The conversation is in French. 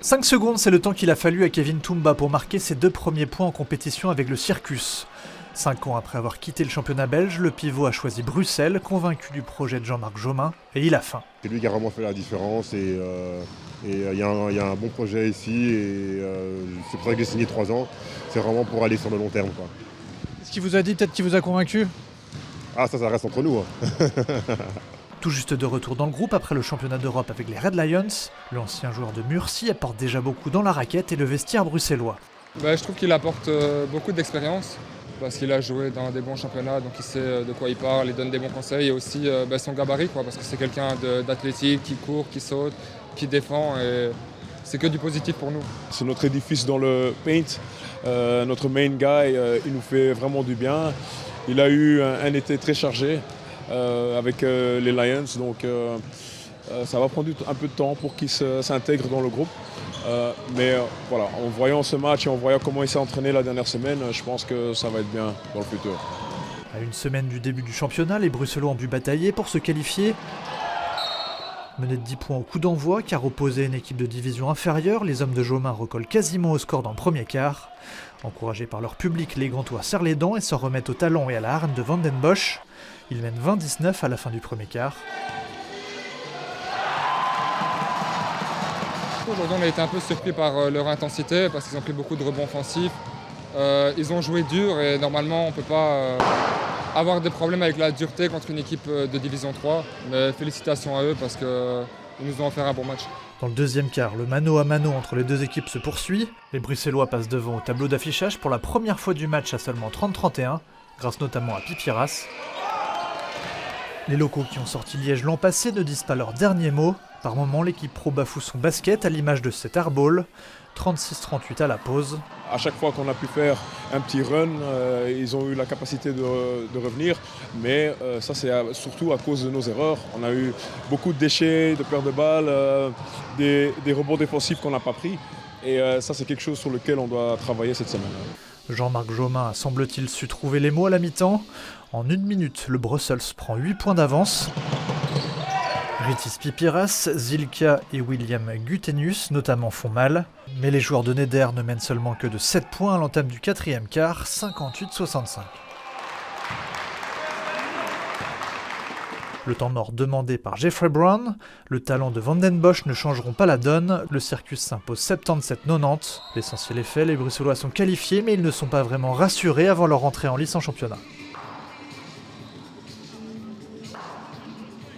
5 secondes, c'est le temps qu'il a fallu à Kevin Toumba pour marquer ses 2 premiers points en compétition avec le Circus. 5 ans après avoir quitté le championnat belge, le pivot a choisi Bruxelles, convaincu du projet de Jean-Marc Jomain, et il a faim. C'est lui qui a vraiment fait la différence et il y a un bon projet ici et c'est pour ça que j'ai signé 3 ans. C'est vraiment pour aller sur le long terme, quoi. Qu'est-ce qu'il vous a dit, peut-être qu'il vous a convaincu? Ah, ça reste entre nous, hein. Tout juste de retour dans le groupe après le championnat d'Europe avec les Red Lions, l'ancien joueur de Murcie apporte déjà beaucoup dans la raquette et le vestiaire bruxellois. Je trouve qu'il apporte beaucoup d'expérience parce qu'il a joué dans des bons championnats, donc il sait de quoi il parle, il donne des bons conseils et aussi son gabarit, parce que c'est quelqu'un d'athlétique, qui court, qui saute, qui défend et c'est que du positif pour nous. C'est notre édifice dans le paint, notre main guy, il nous fait vraiment du bien. Il a eu un été très chargé avec les Lions, donc ça va prendre un peu de temps pour qu'il s'intègre dans le groupe. Mais voilà, en voyant ce match et en voyant comment il s'est entraîné la dernière semaine, je pense que ça va être bien dans le futur. À une semaine du début du championnat, les Bruxellois ont dû batailler pour se qualifier. Menés de 10 points au coup d'envoi, car opposés à une équipe de division inférieure, les hommes de Jomain recollent quasiment au score dans le premier quart. Encouragés par leur public, les Gantois serrent les dents et s'en remettent au talent et à la hargne de Van den Bosch. Ils mènent 20-19 à la fin du premier quart. Aujourd'hui, on a été un peu surpris par leur intensité parce qu'ils ont pris beaucoup de rebonds offensifs. Ils ont joué dur et normalement, on ne peut pas avoir des problèmes avec la dureté contre une équipe de Division 3. Mais félicitations à eux parce qu'ils nous ont offert un bon match. Dans le deuxième quart, le mano à mano entre les deux équipes se poursuit. Les Bruxellois passent devant au tableau d'affichage pour la première fois du match à seulement 30-31, grâce notamment à Pipiras. Les locaux qui ont sorti Liège l'an passé ne disent pas leur dernier mot. Par moments, l'équipe pro bafoue son basket à l'image de cet airball. 36-38 à la pause. À chaque fois qu'on a pu faire un petit run, ils ont eu la capacité de revenir, mais ça c'est surtout à cause de nos erreurs. On a eu beaucoup de déchets, de pertes de balles, des rebonds défensifs qu'on n'a pas pris, et ça c'est quelque chose sur lequel on doit travailler cette semaine. Jean-Marc Jomain a semble-t-il su trouver les mots à la mi-temps. En 1 minute, le Brussels prend 8 points d'avance. Rytis Pipiras, Zilka et William Gutenius notamment font mal, mais les joueurs de Neder ne mènent seulement que de 7 points à l'entame du 4e quart, 58-65. Le temps mort demandé par Jeffrey Brown, le talent de Van den Bosch ne changeront pas la donne, le Circus s'impose 77-90. L'essentiel est fait, les Bruxellois sont qualifiés mais ils ne sont pas vraiment rassurés avant leur entrée en lice en championnat.